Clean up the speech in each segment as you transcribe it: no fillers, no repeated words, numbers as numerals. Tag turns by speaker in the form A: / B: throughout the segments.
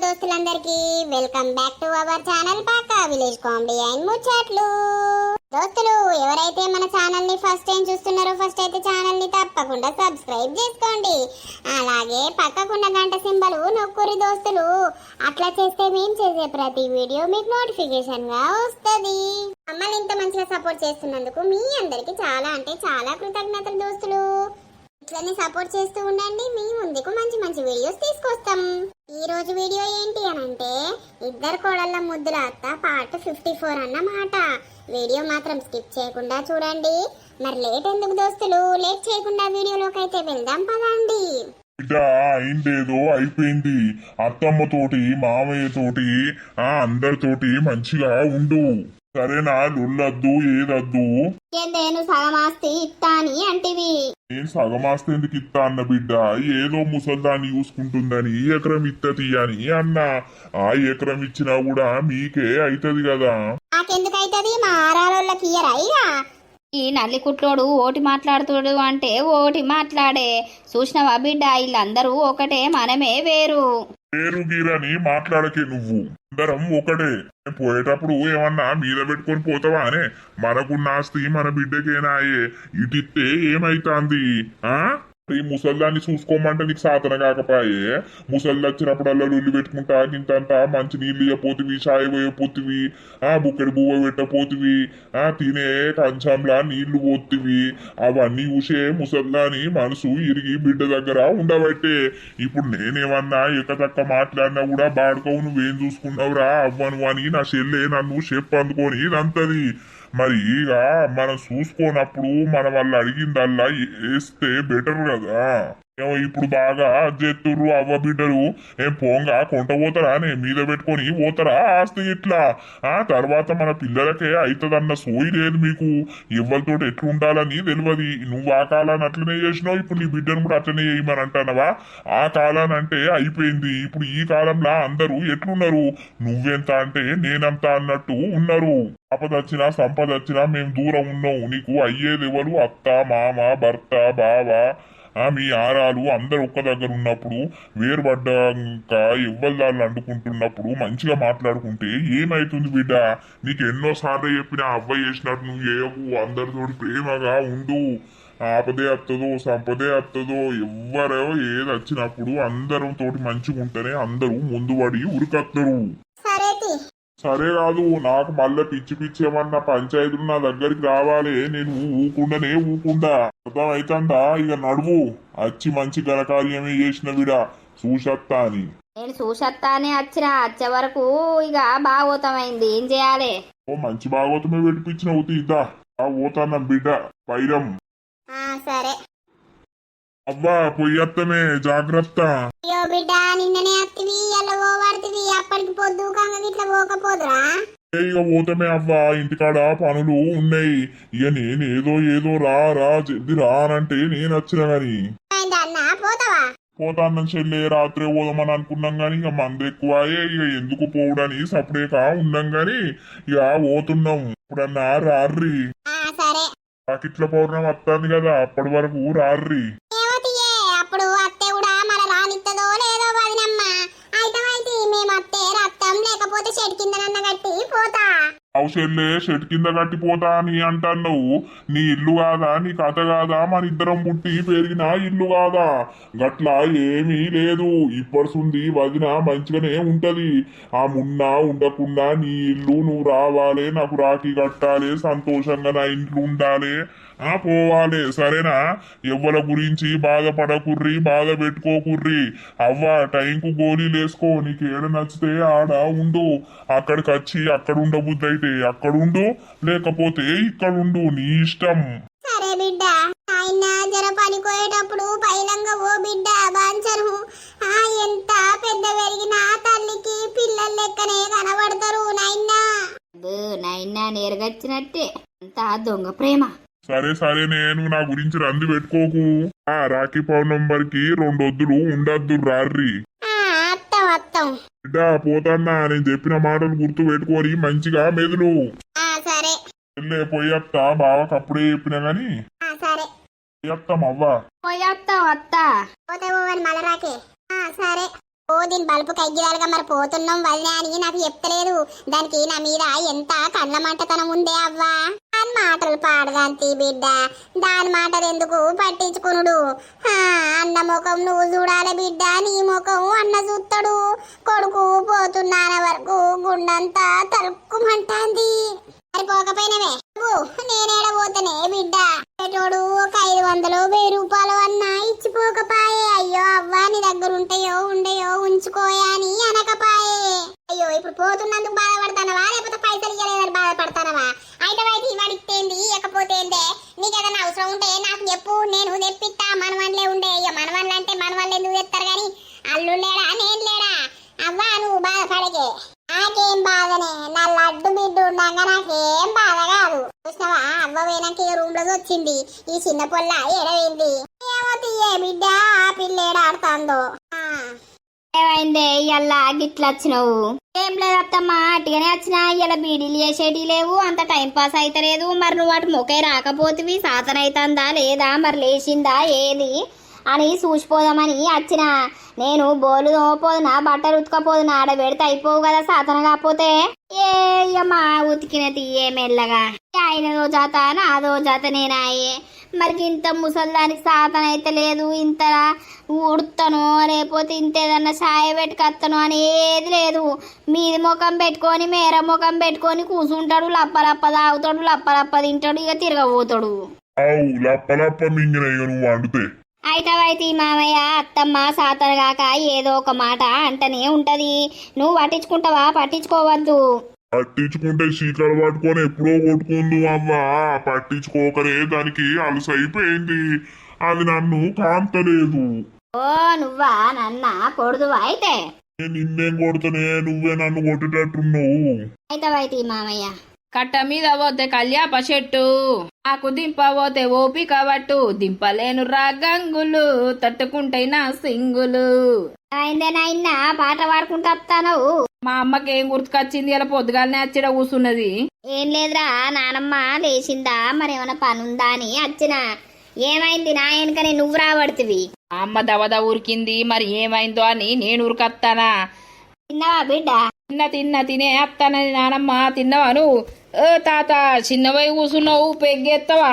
A: దోస్తులందరికీ welcome back to our channel Paka village comedy and ముచ్చట్లు. దోస్తులు ఎవరైతే మన ఛానల్ ని ఫస్ట్ టైం చూస్తున్నారో ఫస్ట్ అయితే ఛానల్ ని తప్పకుండా సబ్స్క్రైబ్ చేసుకోండి. అలాగే పక్కకున్న గంట సింబల్ నొక్కురి దోస్తులు. అట్లా చేస్తే మేము చేసే ప్రతి వీడియో మీకు నోటిఫికేషన్ గా వస్తుంది. మమ్మల్ని ఇంత మంచిగా సపోర్ట్ చేస్తున్నందుకు మీ అందరికి చాలా అంటే చాలా కృతజ్ఞతలు దోస్తులు. ఇట్లనే సపోర్ట్ చేస్తూ ఉండండి. మీ ముందుకు మంచి మంచి వీడియోస్ తీసుకొస్తాం. ఈ రోజు వీడియో ఏంటి అనంటే ఇద్దరు కోడళ్ళ ముద్దుల అత్త పార్ట్ 54 అన్నమాట. వీడియో మాత్రం స్కిప్ చేయకుండా చూడండి. మరి లేట్ ఎందుకు దోస్తులు, లేట్ చేయకుండా వీడియోలోకి అయితే వెళ్దాం పదండి.
B: అయిందేదో అయిపోయింది. అత్తమ్మతోటి మామయ్యతోటి అందరితోటి మంచిగా ఉండు, సరేనా? లొల్లద్దు, ఏదద్దు.
A: నేను సగమాస్తి ఇత్తా అని అంటివి.
B: నేను సగమాస్తి ఎందుకు ఇత్తా అన్న బిడ్డ, ఏదో ముసల్దాన్ని చూసుకుంటుందని ఎకరం ఇత్త తీయని అన్న. ఆ ఎకరం ఇచ్చినా కూడా మీకే అయితది కదా.
A: నాకెందుకు అయితది? మా ఆరారోళ్ళకి ఇయ్యరా?
C: ఈ నల్లికుట్లోడు ఓటి మాట్లాడుతుడు అంటే ఓటి మాట్లాడే. చూసినవా బిడ్డ, వీళ్ళందరూ ఒకటే, మనమే వేరు.
B: పేరు గీరని మాట్లాడకే నువ్వు. అందరం ఒకటే. పోయేటప్పుడు ఏమన్నా మీద పెట్టుకొని పోతావా అనే? మనకున్న ఆస్తి మన బిడ్డకేనాయే. ఇటిస్తే ఏమైతాంది? ఈ ముసల్దాన్ని చూసుకోమంటే నీకు సాధన కాకపాయే. ముసల్ది వచ్చినప్పుడల్లా లొల్లి పెట్టుకుంటా ఇంతంత మంచి నీళ్ళు ఇవ్వపోతివి, చాయ్ పోయపోతివి, బుక్కడి బువ్వ పెట్టపోతివి, తినే కంచంలా నీళ్లు పోతివి. అవన్నీ చూసే ముసల్దాని మనసు ఇరిగి బిడ్డ దగ్గర ఉండబట్టే. ఇప్పుడు నేనేమన్నా ఎక్కతక్క మాట్లాడినా కూడా బాడుకోవు, నువ్వేం చూసుకున్నావురా అవ్వను అని నా చెల్లె నన్ను చెప్పందుకొని ఇదంతది. మరి ఇక మనం చూసుకోనప్పుడు మన వాళ్ళు అడిగిందల్లా వేస్తే బెటర్ కదా. ఏమో ఇప్పుడు బాగా చేతుర్రు అవ్వ బిడ్డలు. ఏం పోంగా కొంట పోతారా? మీద పెట్టుకొని పోతారా ఆస్తి ఇట్లా? తర్వాత మన పిల్లలకే అవుతుందన్న సోయి లేదు మీకు. ఎవరితో ఎట్లుండాలని తెలియదు. నువ్వు ఆ కాలాన్ని అట్లనే చేసినావు, ఇప్పుడు నీ బిడ్డను కూడా అట్లనే చేయమని అంటానవా? ఆ కాలాన్ని అంటే అయిపోయింది. ఇప్పుడు ఈ కాలంలో అందరూ ఎట్లున్నారు? నువ్వెంత అంటే నేనంత అన్నట్టు ఉన్నారు. ఆపదొచ్చినా సంపదొచ్చినా మేము దూరం ఉన్నావు. నీకు అయ్యేది ఎవరు? అత్త, మామ, భర్త, బావ, మీ ఆరాలు అందరు ఒక్క దగ్గర ఉన్నప్పుడు, వేరుపడ్డాక ఎవ్వరు అండుకుంటున్నప్పుడు మంచిగా మాట్లాడుకుంటే ఏమైతుంది బిడ్డ? నీకు ఎన్నో సార్లు చెప్పిన అవ్వ చేసినట్టు నువ్వు చేయవు. అందరితో ప్రేమగా ఉండు. ఆపదే అత్తదో సంపదే అత్తదో ఎవ్వరో ఏది వచ్చినప్పుడు అందరం తోటి మంచిగా ఉంటేనే అందరూ ముందు పడి ఉరికత్తరు. సరే కాదు, నాకు మళ్ళీ పిచ్చి పిచ్చి ఏమన్నా పంచాయతీలు నా దగ్గరికి రావాలి. నేను ఊకుండా అర్థమైతుందా? ఇక నడువు. వచ్చి మంచి ఘనకార్యమే చేసిన విడ చూసత్తా అని.
C: నేను చూసత్తా అని వచ్చే వరకు ఇక భాగవతమైంది. ఏం చేయాలి?
B: ఓ మంచి భాగవతమే పెట్టిపించిన తీద్దా పోతాన్న బిడ్డ పైరం.
A: సరే
B: అవ్వా పొయ్యత్తమే జాగ్రత్త.
A: అయ్యో బిడ్డ, నిన్ననే అత్తివి ఎలా పోవాడుతివి, అప్పటికి పొద్దు కంగ ఇట్లా పోకపోదురా?
B: ఇక పోతామే అవ్వా, ఇంటికాడ పనులు ఉన్నాయి. ఇక నేనేదో రా జల్ది రా అనంటే నేను వచ్చిన గాని.
A: అన్న పోతావా?
B: పోతాన్న చెల్లె, రాత్రే పోదామని అనుకున్నాం గాని ఇక మంది ఎక్కువయే. ఇక ఎందుకు పోవడని సపరేక ఉన్నాం గాని ఇక పోతున్నాం. ఇప్పుడన్నా రార్రి.
A: సరే,
B: పాకిట్ల పౌర్ణం వస్తుంది కదా, అప్పటి వరకు రార్రి.
A: అప్పుడు అత్తే కూడా మన రానిత్తదో లేదో వదినమ్మ. అయితే మేము అత్తే రక్తం లేకపోతే చెట్టు కింద కట్టి పోతా.
B: అవసెల్లే చెట్టు కింద కట్టిపోతా అని అంటాను. నీ ఇల్లు కాదా? నీ కథ కాదా? మన ఇద్దరం పుట్టి పెరిగిన ఇల్లు కాదా? గట్లా ఏమీ లేదు. ఇప్పడుసుంది వదిన మంచిగానే ఉంటది. ఆ మున్నా ఉండకుండా నీ ఇల్లు నువ్వు రావాలి, నాకు రాఖీ కట్టాలి, సంతోషంగా నా ఇంట్లో ఉండాలి, పోవాలి. సరేనా? ఎవ్వల గురించి బాధపడకుర్రి, బాధ పెట్టుకోకుర్రి. అవ్వ టైంకు గోళీలు వేసుకో. నీకు ఏడ నచ్చితే ఆడ ఉండు. అక్కడికి వచ్చి అక్కడ ఉండబుద్ధి అయితే అక్కడుండు, లేకపోతే ఇక్కడుండు, నీ ఇష్టం.
A: సరే బిడ్డ. ఆయన జర పనికోయేటప్పుడు పైలంగా ఓ బిడ్డ బాంచరు. ఎంత పెద్ద పెరిగినా తల్లికి పిల్లల లెక్కనే కనబడతారు.
C: నైనా నేరుగచ్చినట్టే అంతా దొంగ ప్రేమ.
B: సరే నేను నా గురించి రంది పెట్టుకోకు. రాఖీ పౌర్ణంబర్కి 2 వద్దులు ఉండద్దు రార్రి. బిడ్డ పోతాన్నా, నేను చెప్పిన మాటలు గుర్తు పెట్టుకొని మంచిగా మెదులు.
A: సరే
B: పోయత్తా. బావకు అప్పుడే చెప్పినా గాని పోయత్తాం అవ్వా.
C: పోయొత్తాం అత్తా.
A: పోతే మళ్ళీ రాకే. సరే ఓ దీని బల్బు కగ్గిదాలుగా మరి పోతున్నాం వదిలే అని నాకు చెప్తలేదు. దానికి నా మీద ఎంత కళ్ళ మంటతనం ఉందే అవ్వా. దాని మాటలు పాడదాంతి బిడ్డ, దాని మాటలు ఎందుకు పట్టించుకునుడు. అన్న ముఖం నువ్వు చూడాలి బిడ్డ, నీ ముఖం అన్న చూస్తాడు. కొడుకు పోతున్నాన వరకు గుండంతా తలుక్కుమంటాంది. మరి పోకపోయినవే నేనేడ పోతానే బిడ్డ. తోడు ఒక 500 1000 రూపాయలు అన్నా ఇచ్చిపోకపాయే. అయ్యో అవ్వా నీ దగ్గర ఉంటాయో ఉండయో ఉంచుకోయా అని అనకపాయే. అయ్యో ఇప్పుడు పోతున్నందుకు బాధపడతానవా లేకపోతే పైసలు ఇవ్వలేదని బాధపడతానవా? అయితే వాడిస్తేంది ఇవ్వకపోతే ఏందే? నీకేదన్నా అవసరం ఉంటే నాకు చెప్పు, నేను తెప్పిస్తా. మనవన్లే ఉండే. అయ్యో మనవన్లు అంటే మనవన్లు ఎందుకు తెస్తారు గాని అల్లు లేడా నేను లేడా? అవ్వా నువ్వు బాధపడకే, నాకేం బాధనే. నా లడ్డు బిడ్డు ఉండగా నాకేం బాధ కాదు. చూసినవా అవ్వ పోయినాక ఈ రూమ్ లో వచ్చింది ఈ చిన్న పొల్ల ఎడవేంది. ఏమో తీయే బిడ్డ, ఆ పిల్ల ఏడాడుతాందో.
C: ఏమైందే ఇయ్యల్లా గిట్లా వచ్చినావు? ఏం లేదత్తమ్మా, అట్టుగానే వచ్చినా. ఇలా బీడీలు చేసేటి లేవు, అంత టైం పాస్ అయితే లేదు. మరి నువ్వు అటు మొకే రాకపోతివి, సాతనైతుందా లేదా, మరి లేచిందా ఏది అని చూసిపోదామని వచ్చిన. నేను బోలు తోపోదునా బట్టలు ఉతకపోదునా ఆడ పెడితే అయిపోవు కదా సాతన కాకపోతే. ఏ అమ్మా ఉతికిన తీయే మెల్లగా. ఆయనదో జాత నాదో జాత నేనాయే. మరి ఇంత ముసల్దానికి సాతన అయితే లేదు. ఇంత ఉడుతాను లేకపోతే ఇంతేదన్నా సాయ పెట్టుకొస్తాను అనేది లేదు. మీది ముఖం పెట్టుకొని మేర ముఖం పెట్టుకొని కూర్చుంటాడు. లప్ప తాగుతాడు, లప్ప తింటాడు, ఇక తిరగబోతాడు.
B: లప్ప మింగిన నువ్వు వండితే
C: అయితే మామయ్య అత్తమ్మ సాతనగాక ఏదో ఒక మాట అంటనే ఉంటది. నువ్వు పట్టించుకుంటావా? పట్టించుకోవద్దు.
B: పట్టించుకుంటే చీకలు పట్టుకొని ఎప్పుడో కొట్టుకుందు అవ్వా. పట్టించుకోకరే దానికి అలసైపోయింది. అది నన్ను కాంతలేదు.
C: ఓ నువ్వా నన్న కొడుదువా? అయితే
B: నేను నిన్నేం కొడుతానే, నువ్వే నన్ను కొట్టేటట్టున్నావు.
C: అయితే మామయ్య
D: కట్ట మీద పోతే కళ్యాప చెట్టు, ఆకు దింపబోతే ఓపిక పట్టు, దింపలేను రాగంగులు తట్టుకుంటైనా సింగులు.
C: నాయన పాట పాడుకుంటా వస్తాను.
D: మా అమ్మకి ఏం గుర్తుకొచ్చింది? ఇలా పొద్దుగాలనే అచ్చిడ కూర్చున్నది.
C: ఏం లేదురా, నానమ్మ లేచిందా మరేమైనా పనుందా అని వచ్చిన. ఏమైంది నా వెనకనే నువ్వు రాబడుతుంది?
D: అమ్మ దవద ఉరికింది, మరి ఏమైందో అని నేను ఉరికత్తానా?
C: తిన్నావా బిడ్డ?
D: తినే అత్తానని నానమ్మ. తిన్నవా నువ్వు? ఓ తాత చిన్నవై కూర్చున్నావు, పెగ్గెత్తవా?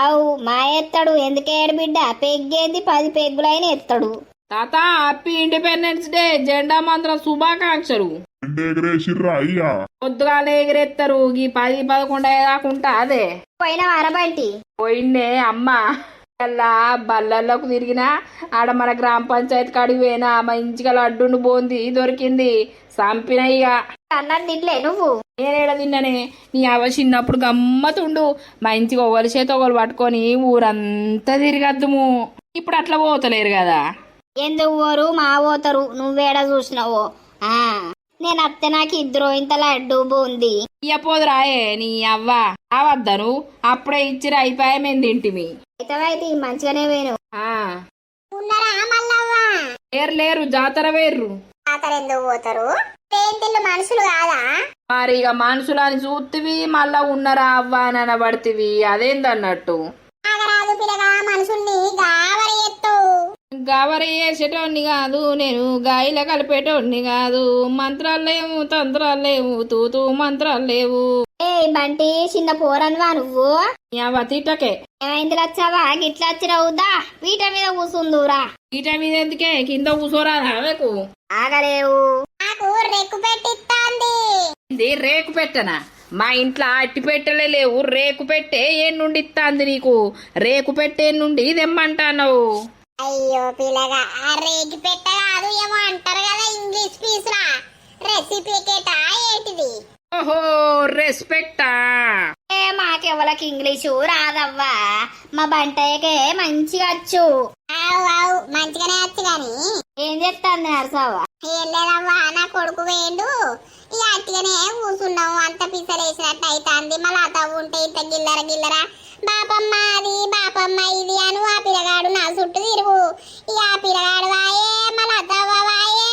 C: అవు మా ఎత్తాడు, ఎందుకేడు బిడ్డ? పెగ్గేంది 10 పెగ్గులైన ఎత్తాడు.
D: తాత హ్యాపీ ఇండిపెండెన్స్ డే, జెండా మంత్రం శుభాకాంక్షలు.
B: అయ్యా
D: పొద్దుగానే ఎగిరెత్తారు. ఈ 10 11 కాకుండా అదే
C: పోయిన అరబంటి
D: పోయిండే అమ్మ. అలా బల్లల్లోకి తిరిగినా ఆడ మన గ్రామ పంచాయతీ కాడికి పోయినా మంచిగా లడ్డుండు బోంది దొరికింది. సంపిన ఇక
C: అన్నం తినలే నువ్వు?
D: నేనేడ తిన్ననే. నీ అవ్వ చిన్నప్పుడు గమ్మతుండు, మంచిగా ఒకరి చేత ఒకరు పట్టుకొని ఊరంతా తిరిగద్దుము. ఇప్పుడు అట్లా పోతలేరు కదా.
C: ఎందుకు ఊరు మా పోతారు, నువ్వేడ చూసినావో? నేను అత్తే నాకు 2 ఇంత లడ్డు బూంది
D: ఇయ్యపోదు రాయే నీ అవ్వ. అవద్దను అప్పుడే ఇచ్చిర అయిపోయా మేము తింటిమి.
C: అయితే మంచిగానే వేను.
A: ఉన్నారా మల్లవ్వా?
D: లేరు జాతర వేర్రు.
A: జాతర ఎందుకు పోతారు? పేంటిల్లు మనుషులు కాదా?
D: మరి ఇక మనుషులని చూస్తువి మళ్ళా ఉన్నరా అవ్వ అని అనబడుతుంది. అదేందన్నట్టు
A: నాగరాజు పిల్లగా మనుషుల్ని గావరి ఎత్తావు.
D: గవరి వేసేటోడిని కాదు నేను, గాయల కలిపేటోడిని కాదు. మంత్రాలు లేవు తంత్రాలు లేవు, తూతూ మంత్రాలు లేవు.
C: ఏ బంటి చిన్న పోరన్వా నువ్వు?
D: అవ్వ తిట్టకే.
C: ఏమైంది వచ్చావా? గిట్లా వచ్చినవుదా? పీట మీద కూసుందురా.
D: పీట మీద ఎందుకే, కింద కూసోరా రావేకు.
C: ఆగలేవు.
A: నాకు రెక్కు పెట్టిస్తాంది.
D: ఇది రేకు పెట్టనా? మా ఇంట్లో అట్టి పెట్టలే లేవు. రేకు పెట్టే ఏ నుండి ఇస్తాంది నీకు? రేకు పెట్టే నుండి తెమ్మంటావు.
A: అయ్యో పిల్లగా, ఆ రేగి పెట్ట కాదు ఏమో అంటారు కదా ఇంగ్లీష్ పీసులా. రెసిపీ కేటా ఏంటిది?
D: ఓహో రెస్పెక్టా?
C: మాకెవలకి ఇంగ్లీషు రాదవ్వా. మా బంటయ్యకే మంచిగా వచ్చు.
A: ఆవు మంచిగానే వచ్చు గాని
C: ఏం చెప్తాంది నరసవ్వ?
A: ఏం లేదవ్వా, నా కొడుకు వేయండు ఇక అట్టిగానే కూర్చున్నాము. అంత పిసలేసినట్టు అయితాంది. మళ్ళా తవ్వు ఉంటే ఇంత గిల్లరా బాపమ్మ అది బాపమ్మ ఇది అను ఆ పిల్లగాడు నా చుట్టూ తిరుగు. ఇక ఆ పిల్లగాడు వాయే మళ్ళా తవ్వ వాయే.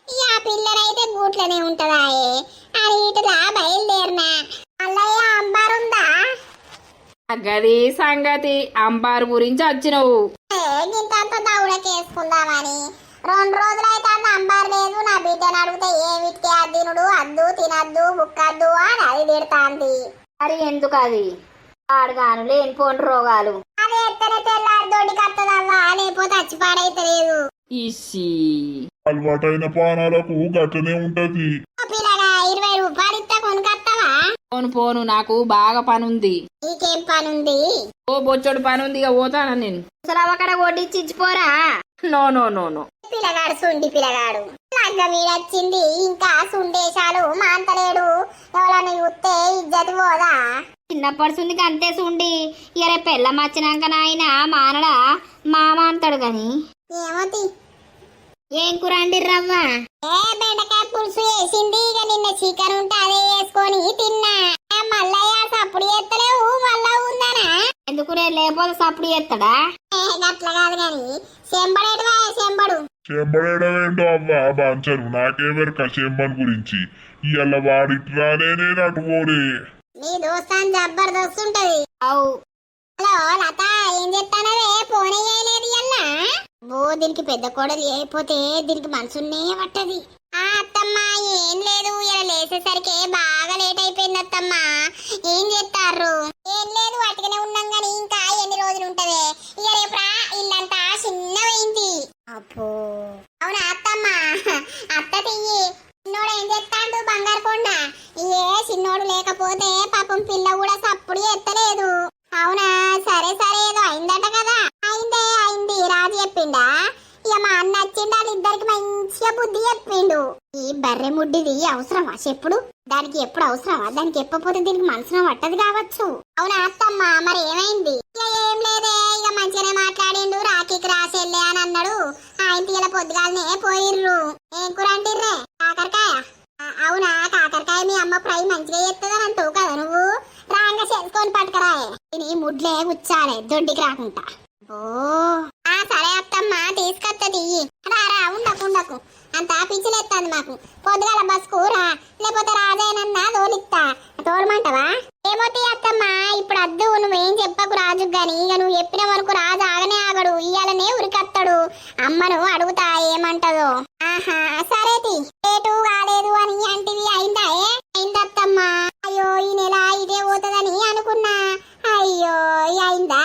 A: ఇక ఆ పిల్లనైతే గూట్లనే ఉంటదాయే అని ఇటులా బయలుదేరినా. మళ్ళీ అంబారుందా?
D: గది సంగతి. అంబారు గురించి వచ్చినవు.
A: గింతంత దౌడకేసుకుందామని 2 రోజులైతే నంబర్ లేదు. నా బిడ్డను అడిగితే ఏమిటికి అద్దినుడు అద్దు తినద్దు బుక్కద్దు అని అది తిడతాంది.
C: మరి ఎందుకు అది ఆడగాను లేనిపోని రోగాలు.
A: అది ఎత్తనే తెల్లారి దొడ్డికి వస్తుందవ్వా, లేకపోతే వచ్చి పాడైతలేదు.
D: ఇసి
B: అలవాటైన పానాలకు గట్టనే ఉంటది.
A: ఓ పిల్లగా 20 రూపాయలు ఇస్తా కొనుకొస్తావా?
D: పోను నాకు బాగా పని ఉంది.
A: నీకేం పనుంది?
D: ఓ బొచ్చోడు పని ఉంది, ఇక పోతానా నేను.
C: అసలు అక్కడ కొట్టించి ఇచ్చిపోరా.
D: నో నో నో నో
A: పిల్లగాడు సుండి పిల్లగాడు లగ్గ మీదొచ్చింది, ఇంకా సుండేశాలు మాంతలేడు. ఎవరన్నా చూస్తే ఇజ్జతి పోదా?
C: చిన్నప్పటి సుందికి అంతే సుండి. ఇక రేపు పెళ్ళం వచ్చినాక నాయన మానడా మామ అంటాడు గాని.
A: ఏమోతి
C: ఏం కూర అండిర్రవ్వ?
A: ఏ బెండకాయ పులుసు వేసింది. ఇక నిన్న చికెన్ ఉంటే అదే వేసుకొని తిన్నా. మల్లయ్య సప్పుడు ఎత్తలేవు, మళ్ళా ఉందనా?
C: ఎందుకు రే లేకపోతే సప్పుడు చేస్తాడా?
A: గట్ల కాదు గాని చెంబడేటివా చెంబడు.
B: చెంబడేయడమేంటో అవ్వా బాంచను, నాకేమెరక చెంబన్ గురించి. ఇవాళ వాడిట్రానే నేను అటుకోడే.
A: నీ దోస్తాన్ జబర్దస్త్ ఉంటది.
C: అవు
A: హలో లత, ఏం చెప్తానవే? ఫోన్ చేయలేదు అన్నా. ఓ దీనికి పెద్ద కోడలు అయిపోతే దీనికి మనసున్నే పట్టది. ఆ అత్తమ్మ ఏం లేదు, ఇలా లేచేసరికి బాగా లేట్ అయిపోయింది అత్తమ్మ. ఏం చేస్తారు? ఏం లేదు, అటుగానే ఉన్నాం గాని ఇంకా ఎన్ని రోజులు ఉంటదే. ఇక రేపురా ఇల్లంతా చిన్నమైంది. అబ్బో అవునా అత్తమ్మ? అత్త తియ్యి. చిన్నోడు ఏం చేస్తాడు? బంగారు కొండ. ఏ చిన్నోడు లేకపోతే పాపం పిల్ల కూడా సప్పుడు ఎత్తలేదు. అవునా? సరే సరే, ఏదో అయిందట కదా. అయింది రాజు చెప్పిండా? ఇక మా అన్న వచ్చిండు, వాళ్ళిద్దరికి మంచిగా బుద్ధి చెప్పిండు. ఈ బర్రె ముడ్డిది అవసరమా చెప్పుడు? దానికి ఎప్పుడు అవసరమా? దానికి ఎప్పపోతే దీనికి మనసున పట్టదు కావచ్చు. అవునా అత్తమ్మ? మరి ఏమైంది? ఇక ఏం లేదే, ఇక మంచిగానే మాట్లాడిండు. రాఖీకి రాసేళ్ళే అని అన్నాడు. ఆయన ఇలా పొద్దుగాలనే పోయిర్రు. ఏం కూర అంటిర్రే? కాకరకాయ. అవునా? కాకరకాయ మీ అమ్మ ఫ్రై మంచిగా చేస్తుందని అంటావు కదా నువ్వు. రాంగా చేసుకొని పట్టుకరాయే. ఇది ముడ్లే గుచ్చాలే దొడ్డికి రాకుండా. ఓ సరే అత్తమ్మ, తీసుకొస్తా తియ్యి. రారా, ఉండకు అంత పిచ్చిలేస్తుంది మాకు. పొద్దుగాల బస్కు రా, లేకపోతే రాజేనన్నా తోలిస్తా. తోలమంటావా? ఏమో తీ అత్తమ్మ, ఇప్పుడు అద్దు. నువ్వేం చెప్పకు రాజు గాని. ఇక నువ్వు చెప్పిన వరకు రాజు ఆగనే ఆగడు, ఇయ్యాలనే ఉరికత్తాడు. అమ్మను అడుగుతా ఏమంటదో. ఆహా సరే తీ. లేటు కాలేదు అని అంటివి, అయిందా? అయిందత్తమ్మ. అయ్యో ఈ నెల ఇదే పోతుందని అనుకున్నా. అయ్యో అయిందా?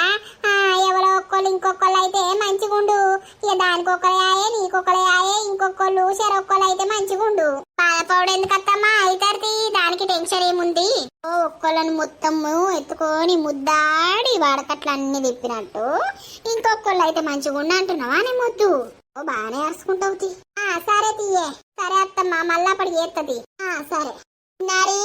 A: ఎవరో ఒక్కళ్ళు ఇంకొకళ్ళు అయితే మంచిగుండు. ఇక దానికొకరే ఆయే, నీకొకరే ఆయే, ఇంకొకళ్ళు చెరొక్కళ్ళు అయితే మంచిగుండు. బాధపడు ఎందుకత్తమ్మా? అవుతారు, దానికి టెన్షన్ ఏముంది? ఒక్కళ్ళని మొత్తము ఎత్తుకొని ముద్దాడి వాడకట్లు అన్ని తిప్పినట్టు ఇంకొకళ్ళు అయితే మంచిగుండు అంటున్నావా? అని ముద్దు బాగానే అరుచుకుంటావు. సరే తీయే. సరే అత్తమ్మ, మళ్ళా అప్పటి చేస్తుంది. సరే చిన్నారి,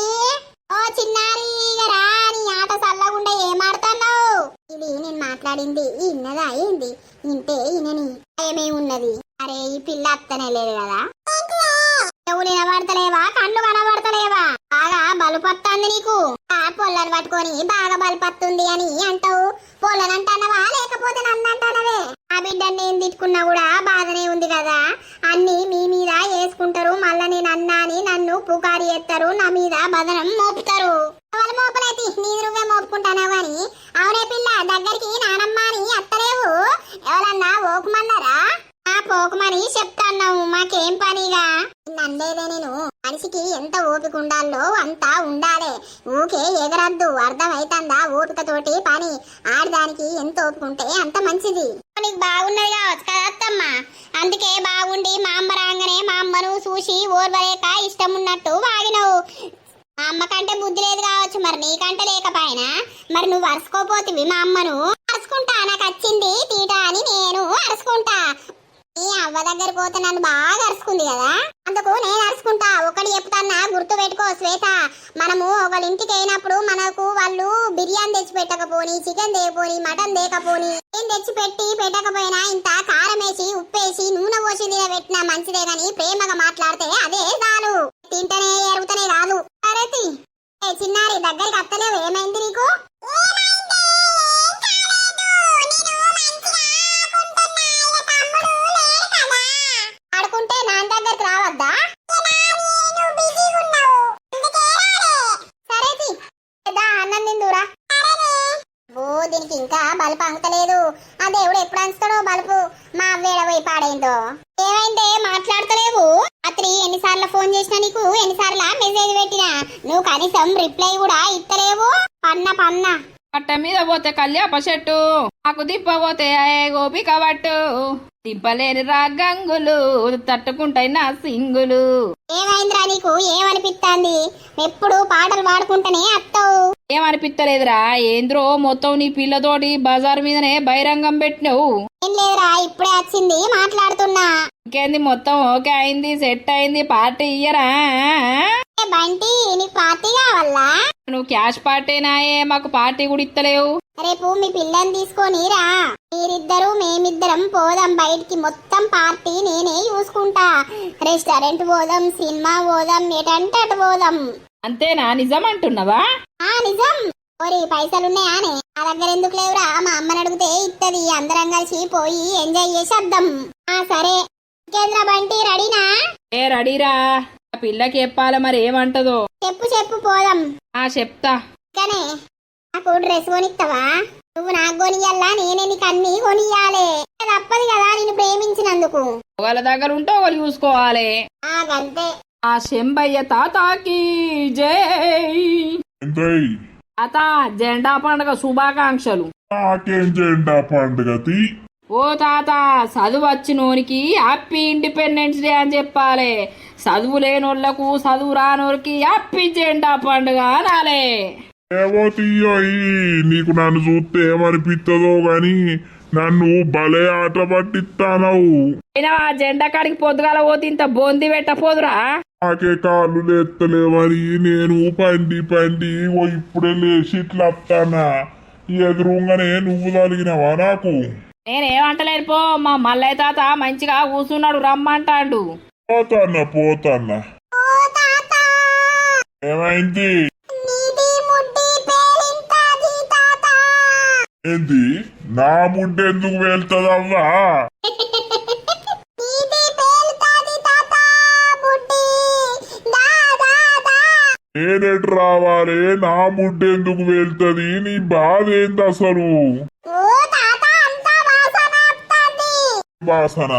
A: ఓ చిన్నారి, ఇక రా. నీ ఆట చల్లగుండా ఏమాడుతున్నావు? ఇది నేను మాట్లాడింది ఇన్నదా? ఏంది ఇంటే ఇనని ఏమేమున్నది? అరే ఈ పిల్ల అత్తనే లేదు కదా. నువ్వు నిలబడతలేవా? కళ్ళు కనబడతలేవా? బాగా బలుపత్తుంది నీకు. పొల్లని పట్టుకొని బాగా బలుపత్తుంది అని అంటావు. పొల్లని అంటానవా లేకపోతే నన్ను అంటానవే? ఆ బిడ్డని నేను తిట్టుకున్నా కూడా బాధనే ఉంది కదా. అన్ని మీ మీద వేసుకుంటారు, మళ్ళా నేను అన్నా అని నన్ను పుకారి ఎత్తారు, నా మీద బదనం మోపుతారు. వాళ్ళ మోపలేతి నీది నువ్వే మోపుకుంటానావు గాని. అవునే పిల్ల, దగ్గరికి నానమ్మ అని అత్తలేవు. ఎవరన్నా ఓకుమన్నారా? పోకుమని చెప్తాన్నావు. మాకేం పనిగా నందేదే. నేను మనిషికి ఎంత ఓపిక ఉండాలో అంతా ఉండాలి. ఊకే ఎగరద్దు, అర్థమైతుందా? ఓపికతోటి పని. ఆడదానికి ఎంత ఓపిక ఉంటే అంత మంచిది. నీకు బాగున్నది కావచ్చు కదా అత్తమ్మ. అందుకే బాగుండి మా అమ్మ రాగానే మా అమ్మను చూసి ఓర్వలేక ఇష్టం ఉన్నట్టు వాగినవు. మా అమ్మ కంటే బుద్ధి లేదు కావచ్చు, మరి నీకంటే లేకపోయినా. మరి నువ్వు అరుసుకోపోతివి మా అమ్మను. అరుచుకుంటా, నాకు వచ్చింది తీట అని నేను అరుచుకుంటా. నీ అవ్వ దగ్గర పోతే నన్ను బాగా అరుచుకుంది కదా, అందుకు నేను అరుచుకుంటా. ఒకటి చెప్తాన్నా, గుర్తు పెట్టుకో శ్వేత. మనము ఒకళ్ళ ఇంటికి అయినప్పుడు మనకు వాళ్ళు బిర్యానీ తెచ్చి పెట్టకపోని, చికెన్ తేపోని, మటన్ తేకపోని, ఏం తెచ్చి పెట్టి పెట్టకపోయినా ఇంత కారం వేసి ఉప్పేసి నూనె పోసి పెట్టినా మంచిదే గాని ప్రేమగా మాట్లాడితే అదే చాలు. తింటనే ఎరుగుతనే రాదు. సరే చిన్నారి, దగ్గరికి అత్తలేవు. ఏమైంది నీకు? ఆడుకుంటే నాన్న దగ్గరికి రావద్దా? సరే అన్నం తిందురా. ఓ దీనికి ఇంకా బలుపు అంగతలేదు. ఆ దేవుడు ఎప్పుడు అంచుతాడో బలుపు. మా అవ్వేడ పోయి పాడైందో. ఏమైంది ఎన్నిసార్లు ఫోన్ చేసినా నీకు ఎన్నిసార్లు మెసేజ్ పెట్టినా నువ్వు కనీసం రిప్లై కూడా ఇస్తలేవు. పన్న
D: పట్ట మీద పోతే కళ్యాప చెట్టు, నాకు దిప్పపోతే గోపిక పట్టు, దిప్పలేని రాగంగులు తట్టుకుంటాయి నా సింగులు.
A: ఏమైందిరా నీకు? ఏమనిపిస్తాంది? ఎప్పుడు పాటలు పాడుకుంటేనే అత్తవు.
D: ఏమనిపిస్తలేదురా? ఏంద్రో మొత్తం నీ పిల్లతోటి బజార్ మీదనే బహిరంగం పెట్టినావు.
A: ఏం లేదురా, ఇప్పుడే వచ్చింది మాట్లాడుతున్నా.
D: ఇంకేంది, మొత్తం ఓకే అయింది, సెట్ అయింది, పార్టీ ఇయ్యరా?
A: ఏ బంటి, నీకు పార్టీ కావాలా?
D: నువ్వు క్యాష్ పార్టీనాయే, మాకు పార్టీ కూడా ఇస్తలేవు.
A: రేపు మీ పిల్లని తీసుకొని రా, మీరిద్దరు మేమిద్దరం పోదాం బయటికి. మొత్తం పార్టీ నేనే చూసుకుంటా. రెస్టారెంట్ పోదాం, సినిమా పోదాం, ఎటంటే అటు పోదాం.
D: అంతేనా? నిజం అంటున్నావా?
A: నిజం. ఓరి పైసలున్నాయా? నా దగ్గర ఎందుకు లేవురా? మా అమ్మని అడిగితే ఇత్తది. అందరం కలిసి పోయి ఎంజాయ్ చేసేద్దాం. సరే కేంద్ర బంటి, రెడీనా?
D: రెడీరా. ఆ పిల్లకి చెప్పాల, మరి ఏమంటదో.
A: చెప్పు పోదాం.
D: చెప్తా.
A: కానీ నాకు డ్రెస్ కొనిస్తావా? నువ్వు నాకు కొనియాలా, నేనే నీకు అన్ని కొనియాలే. తప్పదు కదా నిన్ను ప్రేమించినందుకు.
D: ఒకళ్ళ దగ్గర ఉంటే ఒకళ్ళు చూసుకోవాలి.
A: అంతే.
D: ఆ శంబయ్య తాతాకి జై.
B: ఏంటై
D: తాత, జెండా పండుగ శుభాకాంక్షలు.
B: నాకేం జెండా పండుగతి?
D: ఓ తాత, చదువు వచ్చినోనికి హ్యాపీ ఇండిపెండెన్స్ డే అని చెప్పాలి. చదువు లేనోళ్లకు, చదువు రానోరికి హ్యాపీ జెండా పండుగ అనాలే.
B: ఏవో తీయోయి, నీకు నన్ను చూస్తే ఏమనిపిస్తుందో గాని నన్ను భలే ఆట పట్టిస్తానవు.
D: అయినా ఆ జెండా కాడికి పొద్దుగాల పోతే ఇంత బొంది పెట్టపోదురా?
B: నాకే కాళ్ళు లేస్తలేవని నేను పండి ఓ ఇప్పుడే లేచి ఇట్లా వస్తానా. ఎదురుగానే నువ్వు తలిగినవా నాకు?
D: నేనేమంటలేను పో. మా మల్లయ్య తాత మంచిగా కూర్చున్నాడు, రమ్మంటాడు.
B: పోతాన్నా. ఏమైంది? ఏంది? నా ముడ్డెందుకు వెళ్తుందవ్వా? నేనెటు రావాలి? నా ముడ్డెందుకు వెళ్తుంది? నీ బాధ ఏంది అసలు? వాసన.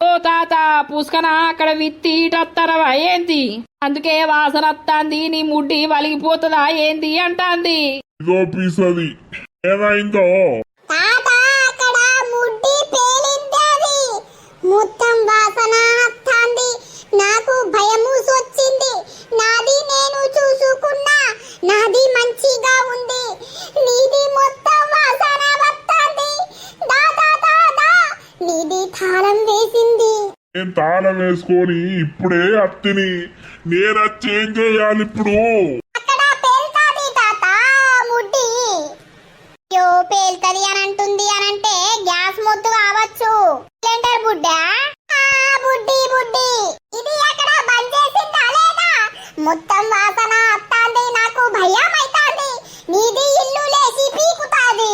D: ఓ తాత, పుష్కన అక్కడ విత్తి ఇటత్తనవా ఏంది? అందుకే వాసన వస్తాంది. నీ ముడ్డి వలిగిపోతుందా ఏంది అంటాంది.
B: ఇదో పీసది. ఏమైందో?
A: మొత్తం వాసన వస్తుంది. నాకు భయము వచ్చింది. నాది నేను చూసుకున్నా, నాది మంచిగా ఉంది. నీది మొత్తం వాసన వస్తుంది. నీది తాళం వేసింది.
B: నేను తాళం వేసుకొని ఇప్పుడే అత్తిని. నేను వచ్చి ఏం చేయాలి ఇప్పుడు?
A: అక్కడ పేల్తాది తాత ముడ్డి. అయ్యో, పేల్తది అని అంటుంది. అనంటే గ్యాస్ మొద్దు కావచ్చు. సిలిండర్ బుడ్డా? బుడ్డి ఇది ఎక్కడ బంద్ చేసిందా లేదా? మొత్తం వాసన వస్తుంది. నాకు భయం అవుతుంది. నీది ఇల్లు లేచి పీకుతాది.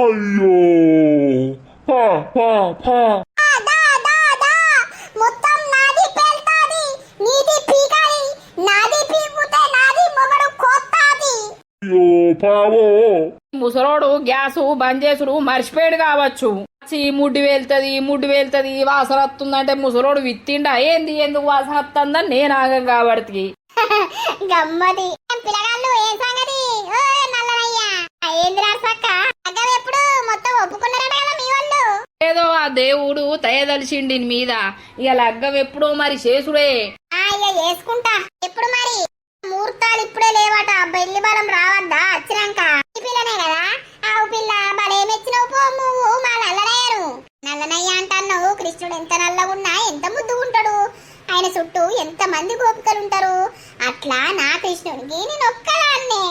B: అయ్యో, పా పా పా.
A: మొత్తం నాది పేల్తాది. నీది పీకాలి. నాది పీకుతే నాది మొగడు కోస్తాది.
B: అయ్యో పావో.
D: ముసలోడు గ్యాస్ బంద్ చేసుడు మర్చిపోయాడు కావచ్చు. ముడ్డి వెళ్తది వాసన వస్తుందంటే ముసలోడు విత్తిండా ఏంది? ఎందుకు వాసన వస్తుందని నేను ఆగం కాబట్టి.
A: గమ్మది. పిల్లగాళ్ళు ఏం సంగతి? నల్లనయ్య ఏందిరా సక్క? ఎప్పుడు మొత్తం ఒప్పుకున్నారట కదా మీ వాళ్ళు?
D: ఏదో ఆ దేవుడు తయదలిచిండి మీద. ఇక లగ్గం ఎప్పుడో మరి చేసుడే.
A: వేసుకుంటా. ఎప్పుడు మరి? ముహూర్తాలు ఇప్పుడే లేవట. పెళ్లి బలం రావద్దా వచ్చినాక? ఈ పిల్లనే కదా? ఆవు పిల్ల బలేమెచ్చినవు పో. నువ్వు మా నల్లనయ్య అంటున్నావు. కృష్ణుడు ఎంత నల్లగున్నా ఎంత ముద్దుగుంటాడు. ఆయన చుట్టూ ఎంత మంది గోపికలుంటారు. అట్లా నా కృష్ణుడికి నేను ఒక్కదాన్నే.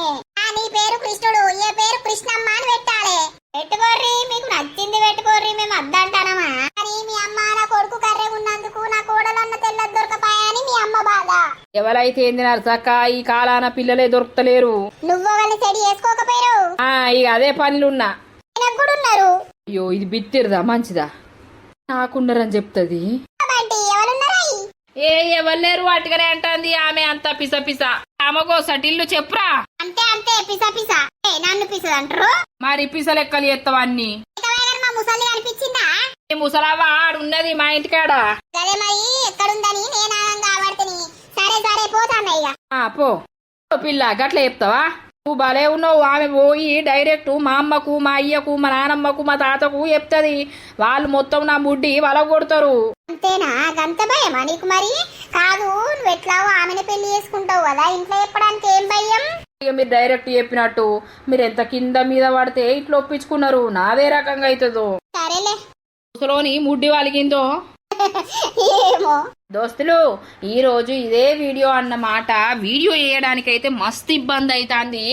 A: నీ పేరు కృష్ణుడు, ఏ పేరు కృష్ణమ్మ అని పెట్టాలి. పెట్టుకోర్రి, మీకు నచ్చింది పెట్టుకోర్రి. మేము అద్దంటానమా? అని మీ అమ్మ నా కొడుకు కర్రే ఉన్నందుకు నా కోడలన్న తెల్లది దొరకపాయని మీ అమ్మ బాధ.
D: ఎవరైతే ఏంది నరసక్క, ఈ కాలాన పిల్లలే దొరుకుతలేరు.
A: నువ్వు వాళ్ళని చెడి చేసుకోకపోయారు.
D: ఇక అదే పనులున్నా.
A: కూడా ఉన్నారు.
D: అయ్యో, ఇది బిత్తిరదా మంచిదా? నాకున్నారని చెప్తుంది. ఎవరు లేరు అటుగానే అంటాంది ఆమె. అంత పిస ఆమెకో సటిల్లు చెప్పురా.
A: అంతే పిస నన్ను పిస అంటారు.
D: మరి పిస లెక్కలు ఎత్తవన్నీ.
A: మా ముసలి కనిపించిందా?
D: ఈ ముసలవ్వ ఆడున్నది మా ఇంటికాడ.
A: గదే మరి ఎక్కడుందని నేను ఆగంగా ఆవర్తిని. సరే సరే పోతాను ఇక.
D: పో ఓ పిల్ల గట్ల చెప్తావా? నువ్వు భలే ఉన్నావు. ఆమె పోయి డైరెక్ట్ మా అమ్మకు మా అయ్యకు మా నానమ్మకు మా తాతకు చెప్తుంది. వాళ్ళు మొత్తం నా ముడ్డి వలగొడతారు.
A: అంతేనా? గంత భయమా నీకు? మరి కాదు, నువ్వు ఎట్లాగో ఆమెను పెళ్లి చేసుకుంటావు కదా, ఇంట్లో చెప్పడానికి ఏం భయం?
D: ఇక మీరు డైరెక్ట్ చెప్పినట్టు మీరు ఎంత కింద మీద పడితే ఇట్లా ఒప్పించుకున్నారు. నాదే రకంగా అవుతుందో.
A: సరేలే.
D: ముసలోని ముడ్డి వలిగిందో
A: ఏమో.
D: దోస్తులు ఈ రోజు ఇదే వీడియో అన్నమాట. వీడియో చేయడానికైతే మస్తు ఇబ్బంది అవుతుంది.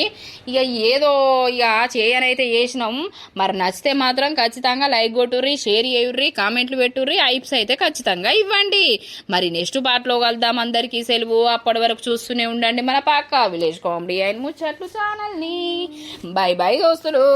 D: ఇక ఏదో ఇక చేయనైతే చేసినాం. మరి నచ్చితే మాత్రం ఖచ్చితంగా లైక్ కొట్టుర్రి, షేర్ చేయుర్రి, కామెంట్లు పెట్టుర్రి, ఐప్స్ అయితే ఖచ్చితంగా ఇవ్వండి. మరి నెక్స్ట్ పార్ట్లో కలుద్దాం. అందరికీ సెలవు. అప్పటి వరకు చూస్తూనే ఉండండి మన పక్కా విలేజ్ కామెడీ అండ్ ముచ్చట్లు ఛానల్ని. బై బై దోస్తులు.